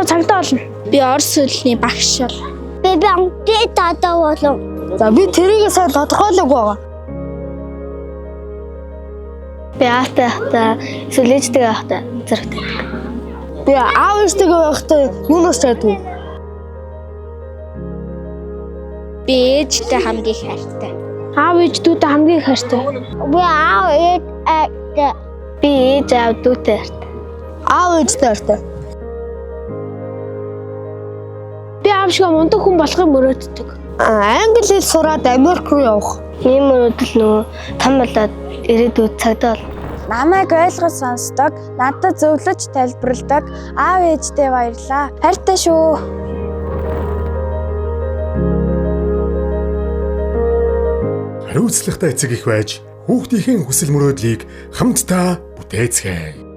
одоо цагдаа болно. Би орос хэлний багш бол. Би банкны татаа болов. За би тэрийг сайн тодорхойлоогүй байгаа. Би аатаа эсвэл ээжтэйгээ байхдаа зэрэгтэй. Би аав ээжтэйгээ байхдаа юунаас чаддаг? Би ээжтэй хамгийн хайртай. Аав ээждүүтэй хамгийн хайртай. Би аав ээжтэй. Би ээж аав дүүтэй хайртай. Аав ээжтэй хайртай. Би аав шиг мундаг хүн болохыг мөрөөддөг. Англи хэл сураад Америк руу явах. Ийм мөрөөдөл нөгөө том болоод ирээдүйд цагдаа болно. Намайг ойлгож сонсдог, надад зөвлөж тайлбарладаг аав ээжтэй баярлаа. Хайртай шүү. Хариуцлагатай эцэг их байж хүүхдийнхээ хүсэл мөрөөдлийг хамтдаа бүтээцгээе.